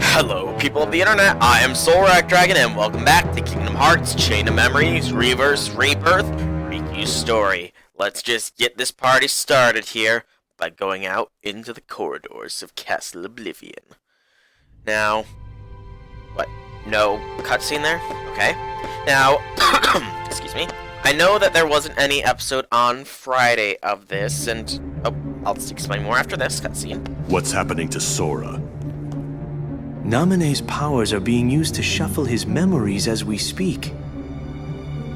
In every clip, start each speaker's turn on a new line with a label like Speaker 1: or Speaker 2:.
Speaker 1: Hello, people of the internet, I am Soul Dragon, and welcome back to Kingdom Hearts Dragon, and welcome back to Kingdom Hearts Chain of Memories, Reverse, Rebirth, Riku's Story. Let's just get this party started here by going out into the corridors of Castle Oblivion. Now, what? No cutscene there? Okay. Now, excuse me. I know that there wasn't any episode on Friday of this, and I'll explain more after this cutscene.
Speaker 2: What's happening to Sora?
Speaker 3: Naminé's powers are being used to shuffle his memories as we speak.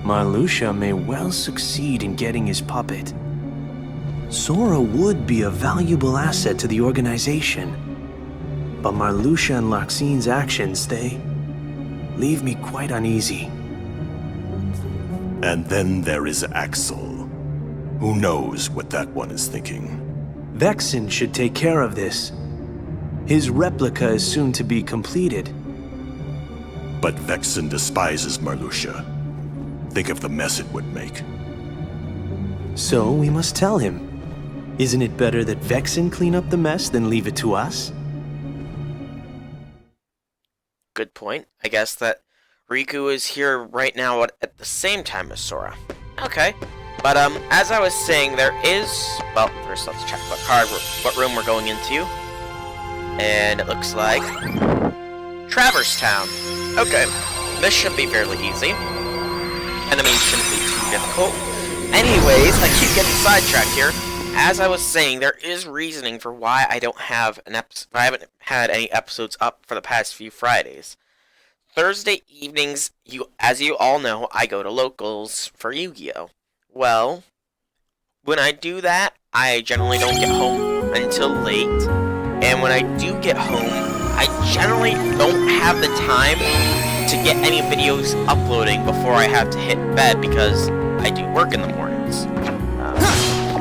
Speaker 3: Marluxia may well succeed in getting his puppet. Sora would be a valuable asset to the organization. But Marluxia and Larxine's actions, they leave me quite uneasy.
Speaker 2: And then there is Axel. Who knows what that one is thinking?
Speaker 3: Vexen should take care of this. His replica is soon to be completed.
Speaker 2: But Vexen despises Marluxia. Think of the mess it would make.
Speaker 3: So we must tell him. Isn't it better that Vexen clean up the mess than leave it to us?
Speaker 1: Good point. I guess that Riku is here right now at the same time as Sora. Okay. But, as I was saying, there is... Well, first let's check what room we're going into. And it looks like... Traverse Town. Okay. This should be fairly easy. Enemies shouldn't be too difficult. Anyways, I keep getting sidetracked here. As I was saying, there is reasoning for why I don't have I haven't had any episodes up for the past few Fridays. Thursday evenings, as you all know, I go to locals for Yu-Gi-Oh! Well, when I do that, I generally don't get home until late. And when I do get home, I generally don't have the time to get any videos uploading before I have to hit bed because I do work in the mornings.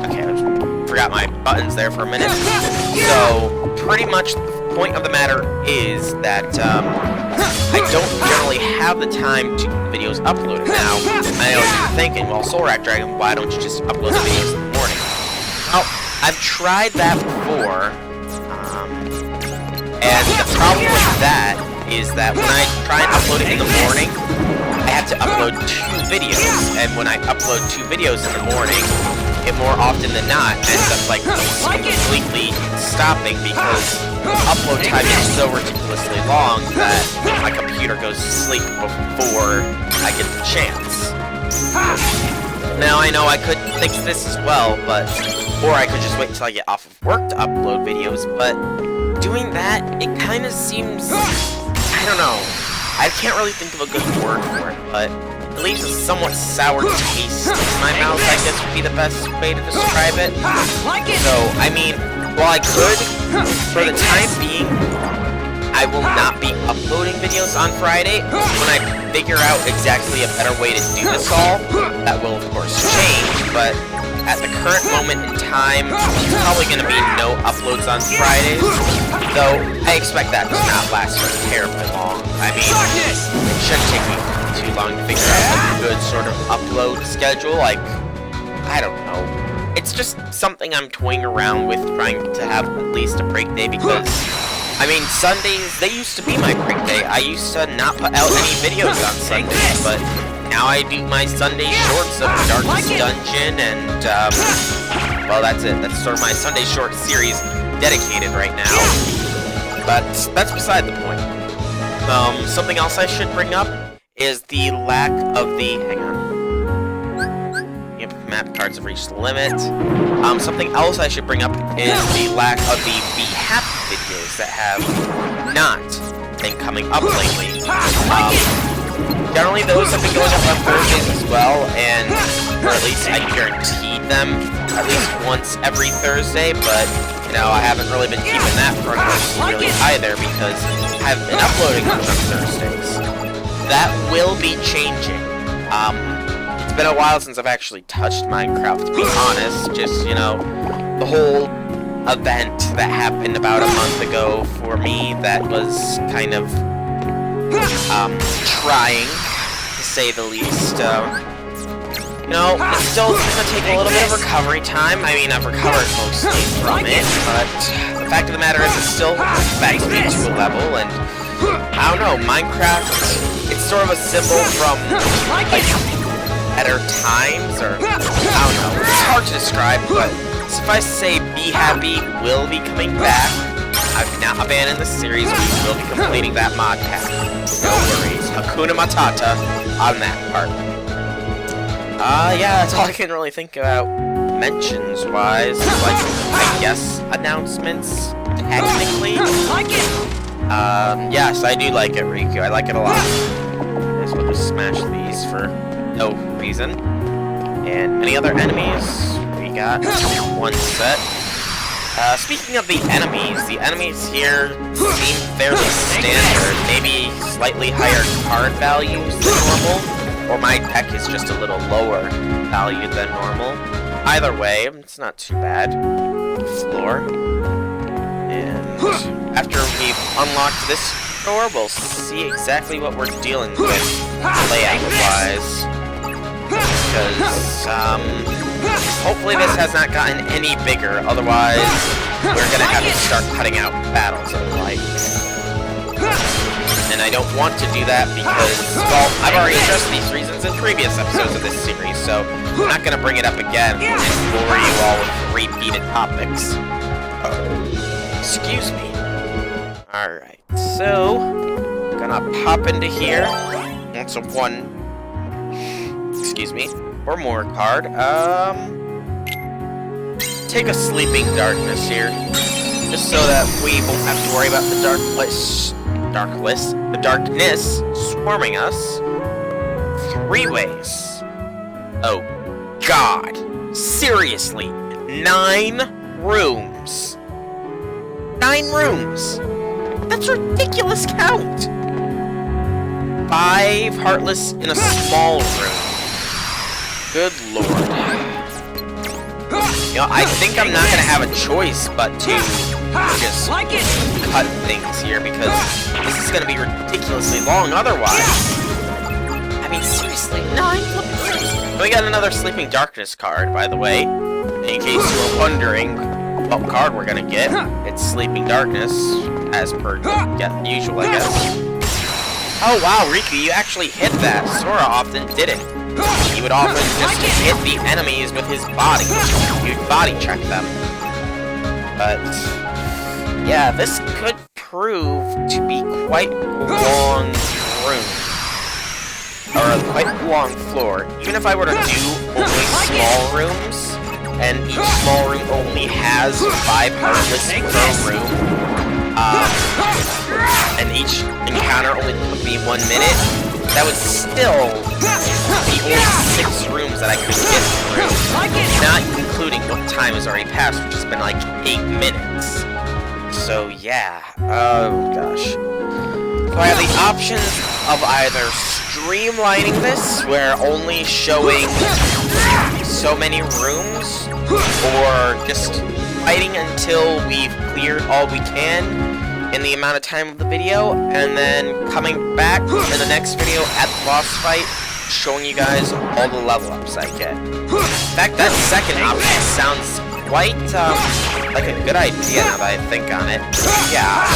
Speaker 1: Okay, I forgot my buttons there for a minute. So, pretty much the point of the matter is that I don't generally have the time to get videos uploaded. Now, I know what you're thinking, well, Soul Dragon, why don't you just upload the videos in the morning? Well, I've tried that before, and the problem with that is that when I try and upload it in the morning, I have to upload 2 videos, and when I upload 2 videos in the morning, it more often than not ends up like completely stopping because upload time is so ridiculously long that my computer goes to sleep before I get the chance. Now I know I could fix this as well, or I could just wait until I get off of work to upload videos, but doing that, it kind of seems, I don't know, I can't really think of a good word for it, but it leaves a somewhat sour taste in my mouth, I guess would be the best way to describe it. So, I mean, while I could, for the time being, I will not be uploading videos on Friday. When I figure out exactly a better way to do this all, that will of course change, but at the current moment in time, there's probably going to be no uploads on Fridays, though I expect that to not last for terribly long. I mean, it shouldn't take me too long to figure out like, a good sort of upload schedule, like, I don't know. It's just something I'm toying around with, trying to have at least a break day, because, I mean, Sundays, they used to be my break day. I used to not put out any videos on Sundays, but now I do my Sunday shorts of Darkest Dungeon, and, well, that's it. That's sort of my Sunday short series dedicated right now. But that's beside the point. Something else I should bring up is the lack of the... Hang on. Yep, map cards have reached the limit. Something else I should bring up is the lack of the Be Happy videos that have not been coming up lately. Generally, those have been going up on Thursdays as well, or at least I guaranteed them at least once every Thursday, but, you know, I haven't really been keeping that front really either because I haven't been uploading much on Thursdays. That will be changing. It's been a while since I've actually touched Minecraft, to be honest. Just, you know, the whole event that happened about a month ago for me that was kind of, trying, to say the least. You know, it's still gonna take a little bit of recovery time. I mean, I've recovered mostly from it, but the fact of the matter is it's still back to a level, and I don't know, Minecraft, it's sort of a symbol from, like, better times, or, I don't know, it's hard to describe, but suffice to say, Be Happy will be coming back. I've not abandoned the series, we will be completing that mod pack. No worries. Hakuna Matata on that part. Yeah, that's all I can really think about mentions-wise. Like, I guess, announcements, technically. Yes, I do like it, Riku. I like it a lot. Guess we'll just smash these for no reason. And any other enemies? We got one set. Speaking of the enemies here seem fairly standard, maybe slightly higher card values than normal, or my deck is just a little lower valued than normal. Either way, it's not too bad. Floor. And after we've unlocked this door, we'll see exactly what we're dealing with layout-wise. Because, hopefully this has not gotten any bigger, otherwise we're gonna have to start cutting out battles of light. And I don't want to do that because, well, I've already addressed these reasons in previous episodes of this series, so I'm not gonna bring it up again and bore you all with repeated topics. Excuse me. Alright, so, gonna pop into here. That's a one, excuse me, or more card. Take a Sleeping Darkness here, just so that we won't have to worry about the darkness swarming us. 3 ways. Oh, God. Seriously, 9 rooms. 9 rooms. That's a ridiculous count. 5 Heartless in a small room. Good lord. You know, I think I'm not gonna have a choice but to just cut things here because this is gonna be ridiculously long otherwise. I mean, seriously, 9 rooms. We got another Sleeping Darkness card, by the way. In case you were wondering what card we're gonna get, it's Sleeping Darkness, as per usual, I guess. Oh wow, Riku, you actually hit that. Sora often didn't. He would often just hit the enemies with his body. You'd body check them. But, yeah, this could prove to be quite a long room. Or a quite long floor. Even if I were to do only small rooms, and each small room only has 5 Heartless per room, and each encounter only took me 1 minute, that would still be only 6 rooms that I could get through, not including what time has already passed, which has been like 8 minutes. So yeah, oh gosh. So I have the options of either streamlining this, where only showing so many rooms, or just fighting until we've cleared all we can in the amount of time of the video, and then coming back in the next video at the boss fight, showing you guys all the level ups I get. In fact, that second option sounds quite, like a good idea now that I think on it. Yeah,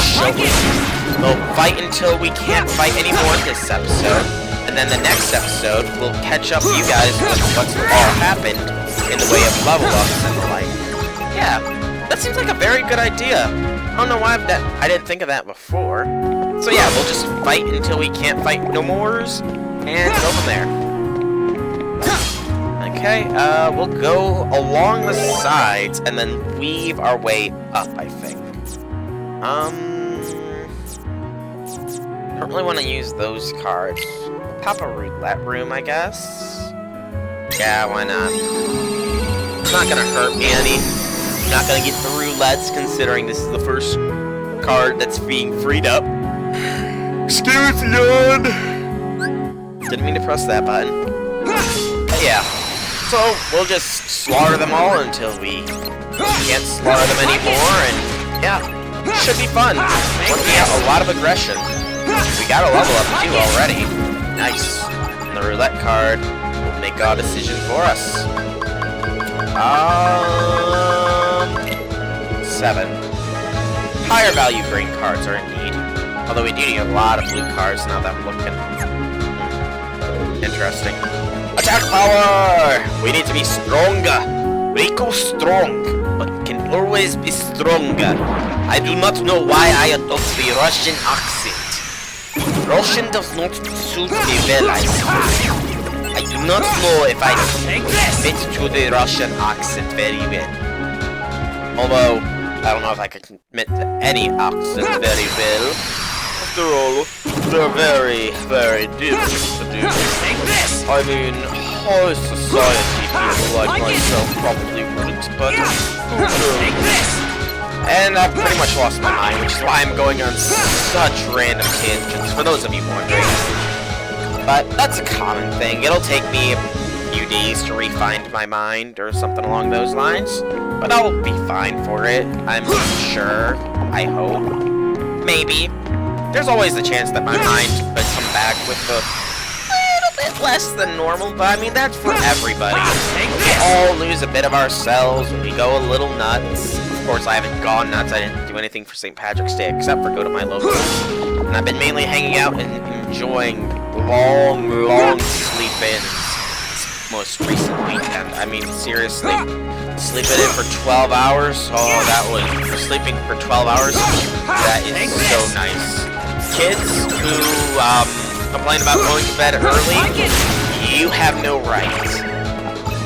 Speaker 1: we'll fight until we can't fight anymore in this episode, and then the next episode, we'll catch up you guys with what's all happened in the way of level ups and the like. Yeah, that seems like a very good idea. I don't know why I didn't think of that before. So yeah, we'll just fight until we can't fight no mores, and go from there. Okay, we'll go along the sides, and then weave our way up, I think. Don't really want to use those cards. Pop a roulette room, I guess? Yeah, why not? It's not gonna hurt me any. I'm not gonna get the roulettes, considering this is the first card that's being freed up. Excuse me, yawn! Didn't mean to press that button. But yeah. So, we'll just slaughter them all until we can't slaughter them anymore, and yeah, should be fun. Working out a lot of aggression. We got a level up too already. Nice. And the roulette card will make our decision for us. 7. Higher value green cards are in need. Although we do need a lot of blue cards now that I'm looking. Interesting. Attack power! We need to be stronger. Rico strong, but can always be stronger. I do not know why I adopt the Russian accent. Russian does not suit me well, I suppose. I do not know if I fit to the Russian accent very well. Although, I don't know if I can commit to any accent very well. After all, they're very, very difficult to do. I mean, high society people like myself probably wouldn't, but who knows? And I've pretty much lost my mind, which is why I'm going on such random tangents, for those of you wondering. But that's a common thing. It'll take me a few days to refine my mind or something along those lines. But I'll be fine for it. I'm sure. I hope. Maybe. There's always the chance that my mind could come back with a little bit less than normal, but I mean, that's for everybody. We all lose a bit of ourselves when we go a little nuts. Of course, I haven't gone nuts. I didn't do anything for St. Patrick's Day except for go to my local. And I've been mainly hanging out and enjoying long sleep-ins this most recent weekend. I mean, seriously, sleeping in for 12 hours? Oh, that was, for sleeping for 12 hours? That is so nice. Kids who, complain about going to bed early, you have no rights.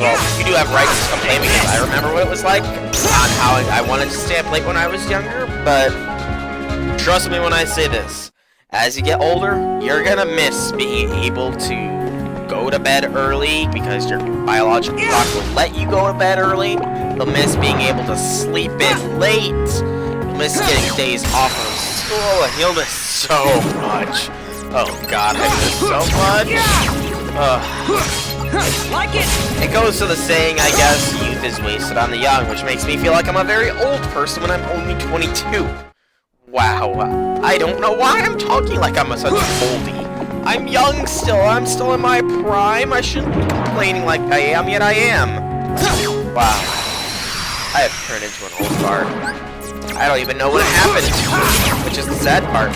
Speaker 1: Well, you do have rights to complain because I remember what it was like on how I wanted to stay up late when I was younger, but trust me when I say this. As you get older, you're gonna miss being able to go to bed early because your biological clock will let you go to bed early. You'll miss being able to sleep in late. You'll miss getting days off of school, and you'll miss so much. Oh god, I miss so much. It goes to the saying, I guess, youth is wasted on the young, which makes me feel like I'm a very old person when I'm only 22. Wow, I don't know why I'm talking like I'm such an oldie. I'm young still, I'm still in my prime, I shouldn't be complaining like I am, yet I am. Wow, I have turned into an old fart. I don't even know what happened, which is the sad part.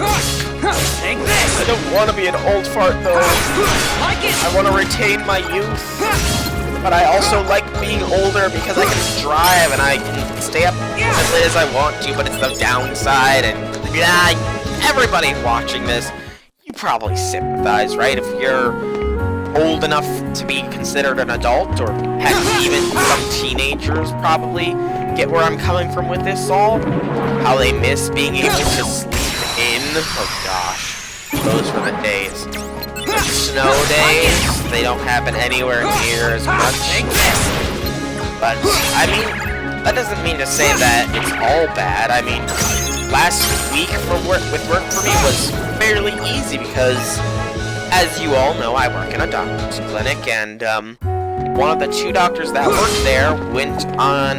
Speaker 1: I don't want to be an old fart though. I want to retain my youth. But I also like being older because I can drive and I can stay up as late as I want to, but it's the downside, and yeah, everybody watching this, you probably sympathize, right? If you're old enough to be considered an adult, or heck, even some teenagers probably get where I'm coming from with this all. How they miss being able to sleep in. Oh gosh, those were the days. The snow days, they don't happen anywhere near as much. But, I mean, that doesn't mean to say that it's all bad. I mean, last week with work for me was fairly easy because, as you all know, I work in a doctor's clinic, and one of the two doctors that worked there went on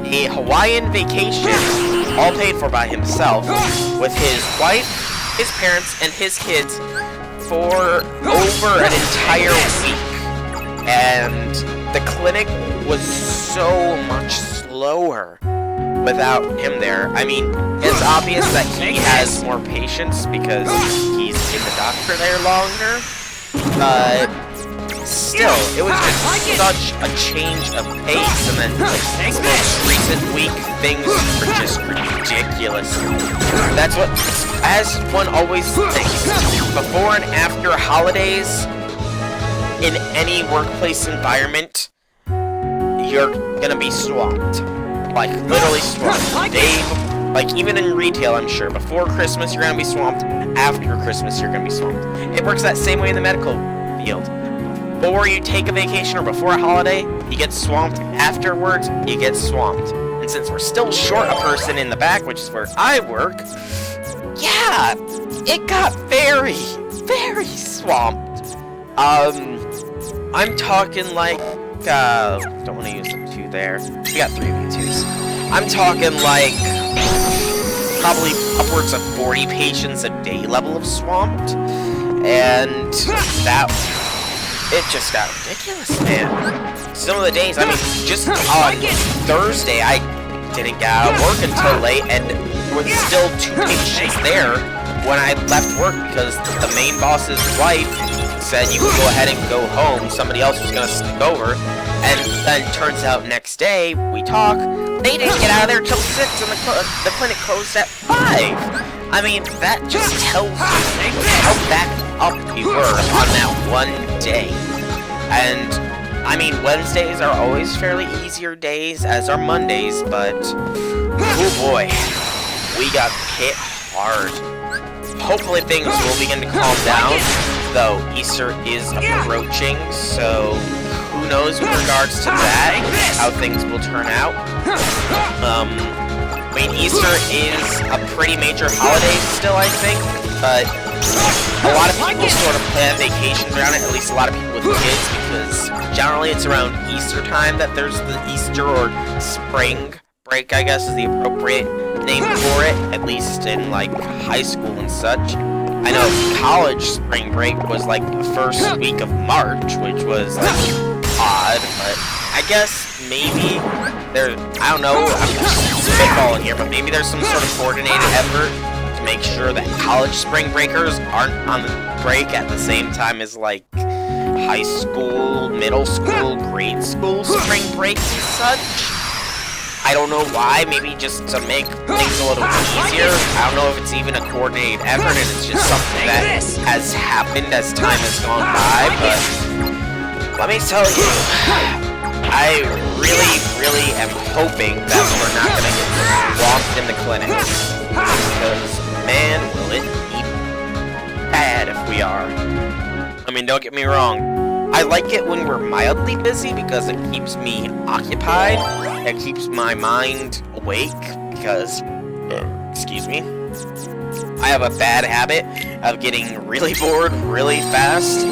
Speaker 1: a Hawaiian vacation, all paid for by himself, with his wife, his parents, and his kids for over an entire week. And the clinic was so much slower without him there. I mean, it's obvious that he has more patience because he's been the doctor there longer, but still, it was just such a change of pace, and then this most recent week, things were just ridiculous. That's what, as one always thinks, before and after holidays, in any workplace environment, you're gonna be swamped. Like, literally swamped. Like, even in retail, I'm sure, before Christmas, you're gonna be swamped. After Christmas, you're gonna be swamped. It works that same way in the medical field. Before you take a vacation or before a holiday, you get swamped. Afterwards, you get swamped. And since we're still short a person in the back, which is where I work, yeah, it got very, very swamped. I'm talking like, don't want to use the 2 there. We got 3 V2s. I'm talking like, probably upwards of 40 patients a day level of swamped. And that, it just got ridiculous, man. Some of the days, I mean, just on Thursday, I didn't get out of work until late, and there was still 2 patients there when I left work because the main boss's wife said you could go ahead and go home, somebody else was gonna stick over, and then turns out next day, we talk, they didn't get out of there till 6 and the clinic closed at 5. I mean, that just tells you how backed up we were on that one day. And, I mean, Wednesdays are always fairly easier days, as are Mondays, but, oh boy, we got hit hard. Hopefully things will begin to calm down, though Easter is approaching, so who knows with regards to that, how things will turn out. I mean, Easter is a pretty major holiday still, I think, but a lot of people sort of plan vacations around it, at least a lot of people with kids, because generally it's around Easter time that there's the Easter or spring break, I guess is the appropriate name for it, at least in, like, high school and such. I know college spring break was, like, the first week of March, which was, like, odd, but I guess maybe I don't know, I'm just spitballing here, but maybe there's some sort of coordinated effort to make sure that college spring breakers aren't on the break at the same time as, like, high school, middle school, grade school spring breaks and such. I don't know why, maybe just to make things a little easier. I don't know if it's even a coordinated effort and it's just something that has happened as time has gone by, but let me tell you, I really am hoping that we're not going to get swamped in the clinics, because, man, will it be bad if we are. I mean, don't get me wrong, I like it when we're mildly busy because it keeps me occupied, it keeps my mind awake, because, excuse me, I have a bad habit of getting really bored really fast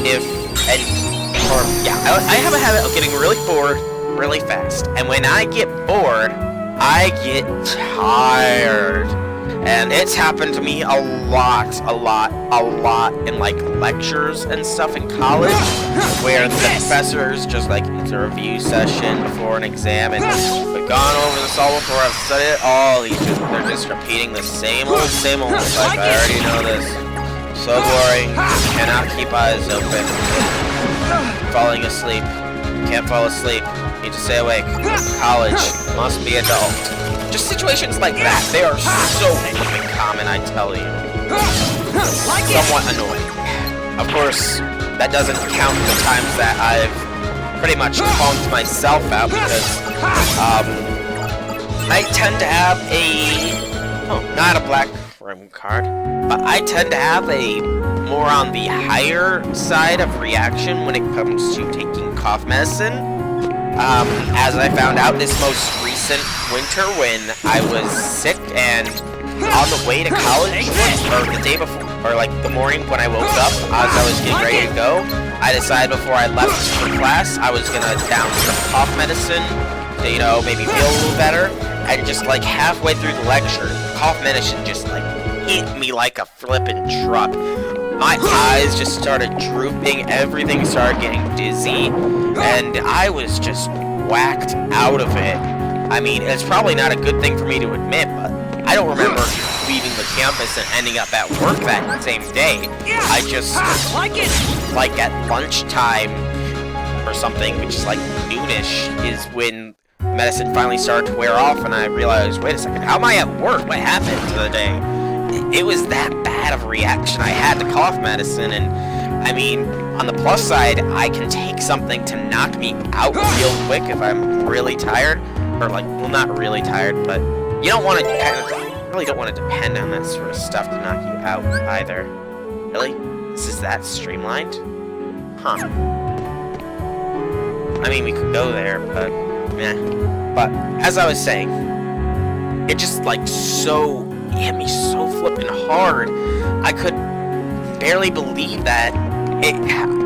Speaker 1: I have a habit of getting really bored really fast, and when I get bored, I get tired, and it's happened to me a lot in, like, lectures and stuff in college, where the professors just, like, it's a review session before an exam, and we've gone over this all before, I've studied it all, they're just repeating the same old, it's like, I already know this, so boring, cannot keep eyes open. Falling asleep. Can't fall asleep. Need to stay awake. College. Must be adult. Just situations like that. They are so common, I tell you. Somewhat annoying. Of course, that doesn't count the times that I've pretty much calmed myself out because, I tend to have not a black room card, but I tend to have a more on the higher side of reaction when it comes to taking cough medicine. As I found out this most recent winter when I was sick and on the way to college, or the day before, or like the morning when I woke up, as I was getting ready to go, I decided before I left for class, I was gonna down some cough medicine to, you know, maybe feel a little better, and just like halfway through the lecture, cough medicine just like hit me like a flippin' truck. My eyes just started drooping, everything started getting dizzy, and I was just whacked out of it. I mean, it's probably not a good thing for me to admit, but I don't remember leaving the campus and ending up at work that same day. I just, like at lunchtime or something, which is like noonish, is when medicine finally started to wear off, and I realized, wait a second, how am I at work? What happened to the day? It was that bad of a reaction I had to cough medicine, and I mean, on the plus side, I can take something to knock me out real quick if I'm really tired, or like, well, not really tired, but you don't want to, really don't want to depend on that sort of stuff to knock you out either. Really? This is that streamlined? Huh. I mean, we could go there, but meh. But as I was saying, it just like so hit me so flippin' hard. I could barely believe that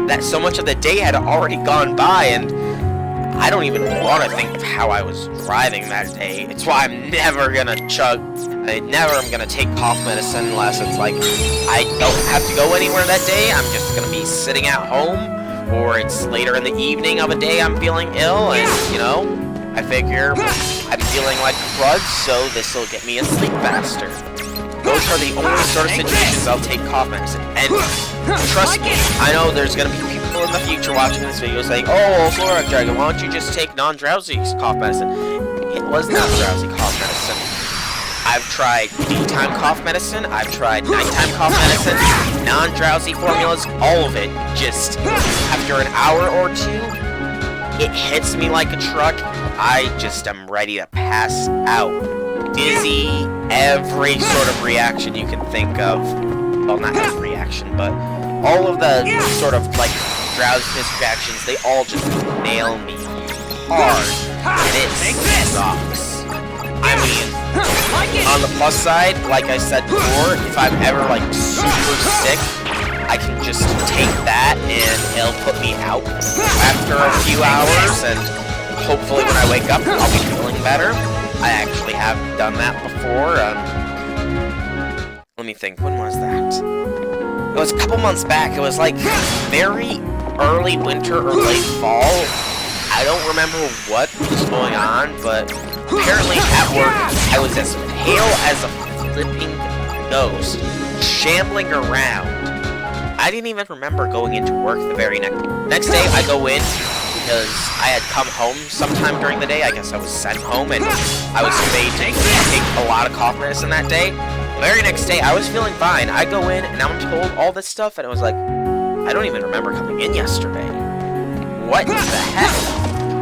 Speaker 1: that so much of the day had already gone by, and I don't even want to think of how I was driving that day. It's why I'm never gonna am gonna take cough medicine unless it's like I don't have to go anywhere that day. I'm just gonna be sitting at home, or it's later in the evening of a day I'm feeling ill, and you know, I figure I'm feeling like crud, so this'll get me asleep faster. those are the only sort of situations I'll take cough medicine. And trust me, I know there's gonna be people in the future watching this video saying, "Oh, well, Florak Dragon, why don't you just take non-drowsy cough medicine?" It was non-drowsy cough medicine. I've tried daytime cough medicine, I've tried nighttime cough medicine, non-drowsy formulas, all of it. Just after an hour or two, it hits me like a truck. I just am ready to pass out. Dizzy, every sort of reaction you can think of. Well, not every reaction, but all of the sort of like drowsiness reactions, they all just nail me hard. And it sucks. I mean, on the plus side, like I said before, if I'm ever like super sick, I can just take that and it'll put me out after a few hours, and hopefully when I wake up, I'll be feeling better. I actually have done that before. Let me think, when was that? It was a couple months back. It was like very early winter or late fall. I don't remember what was going on, but apparently at work, I was as pale as a flipping ghost, shambling around. I didn't even remember going into work the very next day. I go in because I had come home sometime during the day. I guess I was sent home, and I was made to take a lot of cough medicine that day. The very next day, I was feeling fine. I go in, and I'm told all this stuff, and it was like, I don't even remember coming in yesterday. What the heck?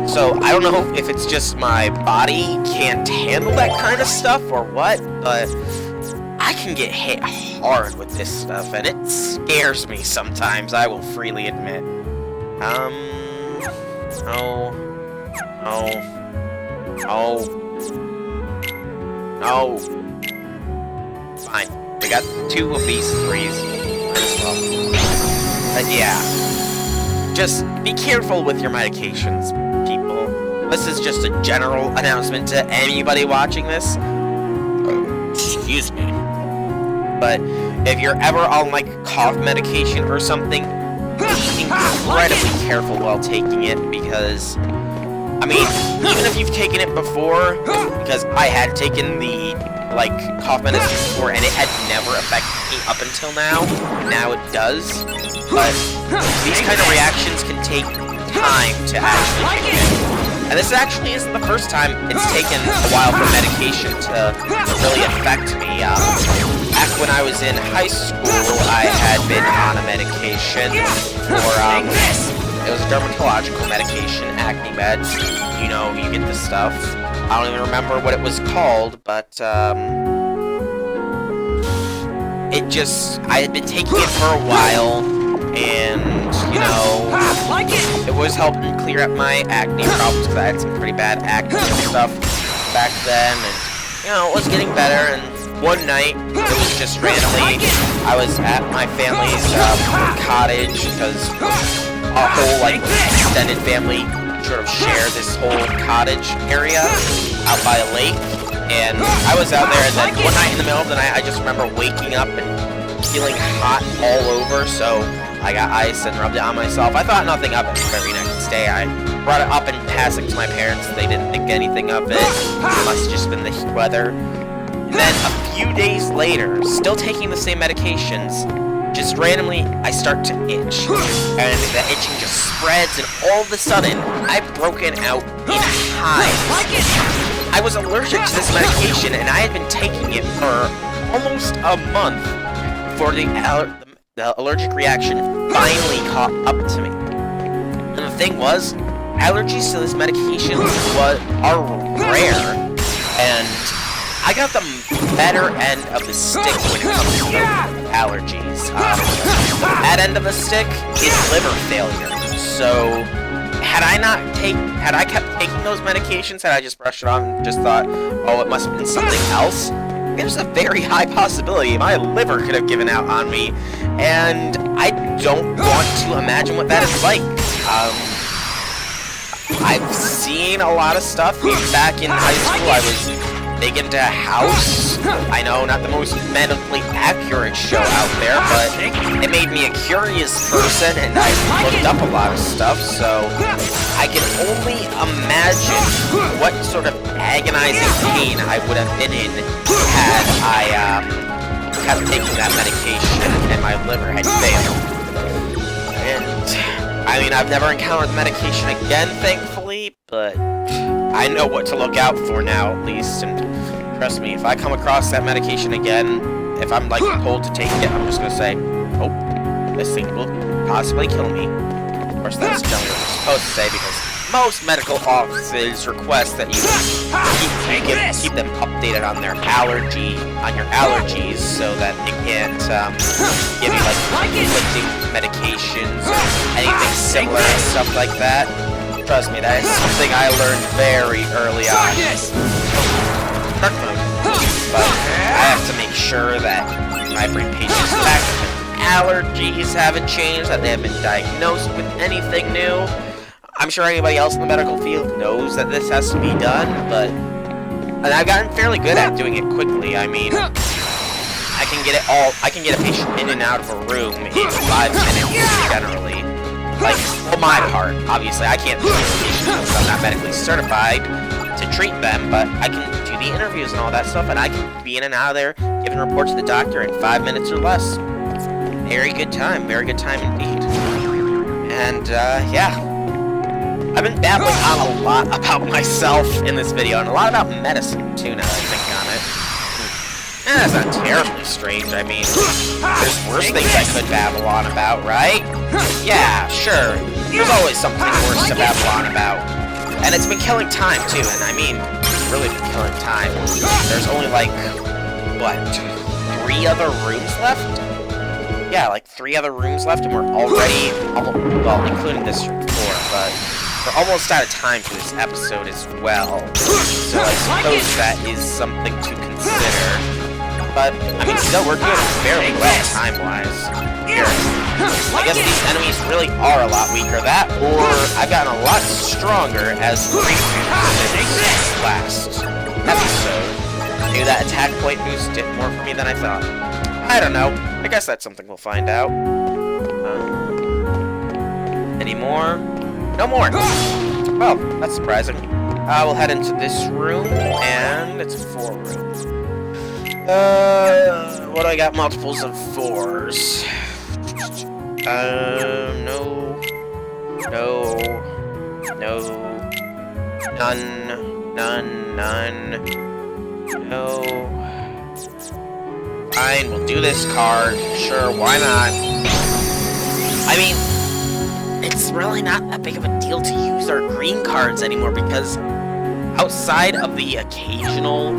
Speaker 1: So, I don't know if it's just my body can't handle that kind of stuff or what, but I can get hit hard with this stuff, and it scares me sometimes, I will freely admit. Fine. We got 2 of these 3s. Might as well. But yeah. Just be careful with your medications, people. This is just a general announcement to anybody watching this. Excuse me. But if you're ever on, like, cough medication or something, be incredibly careful while taking it, because, I mean, even if you've taken it before, because I had taken the, like, cough medicine before, and it had never affected me up until now. Now it does. But these kind of reactions can take time to actually kick in. And this actually isn't the first time it's taken a while for medication to really affect me. Back when I was in high school, I had been on a medication for, it was a dermatological medication, acne meds. You know, you get this stuff. I don't even remember what it was called, but, I had been taking it for a while, and, you know, it was helping clear up my acne problems, because I had some pretty bad acne and stuff back then, and, you know, it was getting better, and one night, it was just randomly, I was at my family's, cottage, because our whole, like, extended family sort of share this whole cottage area out by a lake, and I was out there, and then one night in the middle of the night, I just remember waking up and feeling hot all over, so I got ice and rubbed it on myself. I thought nothing of it. The very next day, I brought it up in passing to my parents. They didn't think anything of it. It must have just been the heat weather. And then a few days later, still taking the same medications, just randomly, I start to itch. And the itching just spreads, and all of a sudden, I've broken out in hives. I was allergic to this medication, and I had been taking it for almost a month before the allergic reaction finally caught up to me. And the thing was, allergies to this medication are rare, and I got the better end of the stick when it comes to allergies. That end of the stick is liver failure. So, had I kept taking those medications, had I just brushed it off and just thought, oh, it must have been something else, there's a very high possibility my liver could have given out on me, and I don't want to imagine what that is like. I've seen a lot of stuff. Back in high school, I was big into House. I know, not the most medically accurate show out there, but it made me a curious person, and I looked up a lot of stuff, so I can only imagine what sort of agonizing pain I would have been in had I kept taking that medication and my liver had failed. And, I mean, I've never encountered the medication again, thankfully, but I know what to look out for now, at least, and trust me, if I come across that medication again, if I'm, like, told to take it, I'm just gonna say, oh, this thing will possibly kill me. Of course, that's generally what you're supposed to say, because most medical offices request that you keep them updated on your allergies, so that they can't give you like conflicting medications or anything similar and stuff like that. Trust me, that is something I learned very early on. Dark mode. But I have to make sure that I bring patients back with allergies haven't changed, that they haven't been diagnosed with anything new. I'm sure anybody else in the medical field knows that this has to be done, but and I've gotten fairly good at doing it quickly. I mean, I can get a patient in and out of a room in 5 minutes generally. Like, for my part, obviously, I can't treat patients because I'm not medically certified to treat them, but I can do the interviews and all that stuff, and I can be in and out of there, giving reports to the doctor in 5 minutes or less. Very good time indeed. And, yeah. I've been babbling on a lot about myself in this video, and a lot about medicine, too, now that I think on it. That's not terribly strange, I mean, there's worse things I could babble on about, right? Yeah, sure, there's always something worse to babble on about. And it's been killing time, too, and I mean, it's really been killing time. There's only, like, what, 3 other rooms left? Yeah, like 3 other rooms left, and we're already, well, including this room 4, but we're almost out of time for this episode as well. So I suppose that is something to consider. But, I mean, still, we're doing fairly well time-wise. Here, I guess these enemies really are a lot weaker. That, or I've gotten a lot stronger as the last episode. Maybe that attack point boost did more for me than I thought. I don't know. I guess that's something we'll find out. Any more? No more! Well, that's surprising. We'll head into this room, and it's a 4-room. What do I got? Multiples of 4s. No. None. No. Fine, we'll do this card. Sure, why not? I mean, it's really not that big of a deal to use our green cards anymore, because outside of the occasional,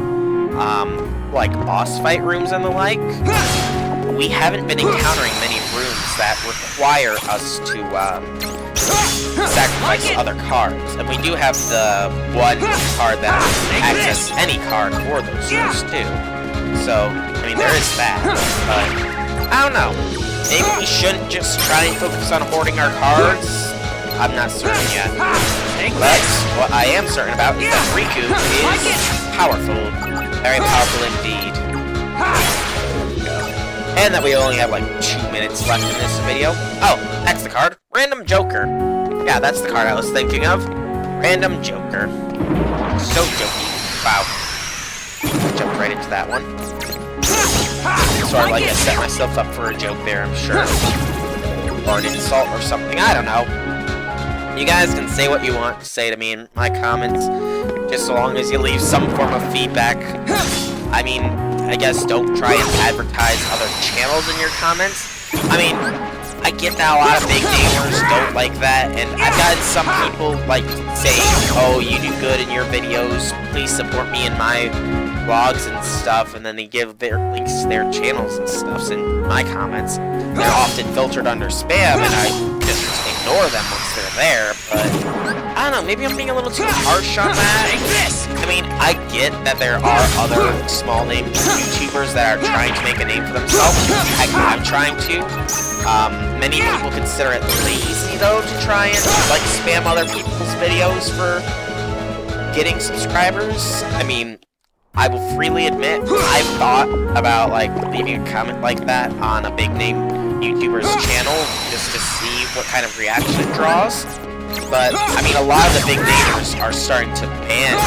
Speaker 1: like, boss fight rooms and the like, we haven't been encountering many rooms that require us to, sacrifice other cards. And we do have the one card that access any card for those rooms, too. So, I mean, there is that, but I don't know. Maybe we shouldn't just try and focus on hoarding our cards? I'm not certain yet. But what I am certain about is that Riku is powerful. Very powerful indeed. And that we only have like 2 minutes left in this video. Oh, that's the card. Random Joker. Yeah, that's the card I was thinking of. Random Joker. So jokey. Wow. Jumped right into that one. Sort of like I set myself up for a joke there, I'm sure. Or an insult or something, I don't know. You guys can say what you want to say to me in my comments, just so long as you leave some form of feedback. I mean, I guess don't try and advertise other channels in your comments. I mean, I get that a lot of big gamers don't like that, and I've gotten some people, like, saying, oh, you do good in your videos, please support me in my vlogs and stuff, and then they give their links to their channels and stuff in my comments. They're often filtered under spam, and I just ignore them once they're there, but I don't know, maybe I'm being a little too harsh on that. I mean, I get that there are other small-name YouTubers that are trying to make a name for themselves. I'm trying to. Many people consider it lazy, though, to try and, like, spam other people's videos for getting subscribers. I mean, I will freely admit, I've thought about, like, leaving a comment like that on a big-name YouTuber's channel just to see what kind of reaction it draws. But, I mean, a lot of the big namers are starting to ban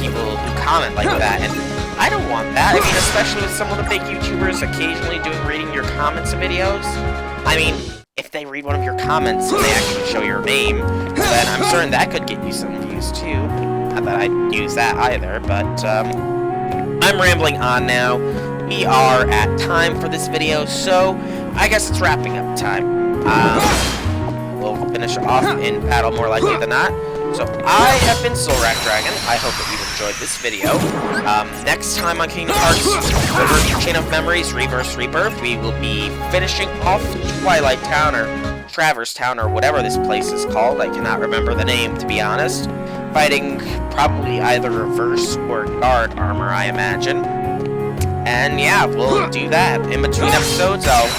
Speaker 1: people who comment like that, and I don't want that. I mean, especially with some of the big YouTubers occasionally reading your comments and videos. I mean, if they read one of your comments and they actually show your name, then I'm certain that could get you some views too. Not that I'd use that either, but I'm rambling on now. We are at time for this video, so I guess it's wrapping up time. We'll finish off in battle more likely than not. So I have been Soulrack Dragon. I hope that you've enjoyed this video. Next time on Kingdom Hearts Chain of Memories Reverse Rebirth, we will be finishing off Twilight Town or Traverse Town or whatever this place is called. I cannot remember the name, to be honest. Fighting probably either Reverse or Guard armor, I imagine. And yeah, we'll do that. In between episodes, I'll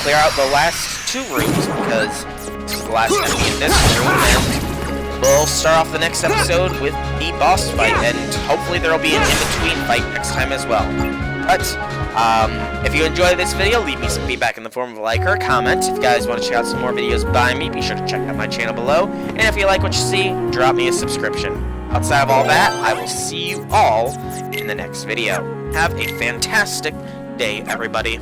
Speaker 1: clear out the last 2 rooms because this is the last enemy in this room, and we'll start off the next episode with the boss fight, and hopefully there will be an in-between fight next time as well. But, if you enjoyed this video, leave me some feedback in the form of a like or a comment. If you guys want to check out some more videos by me, be sure to check out my channel below. And if you like what you see, drop me a subscription. Outside of all that, I will see you all in the next video. Have a fantastic day, everybody.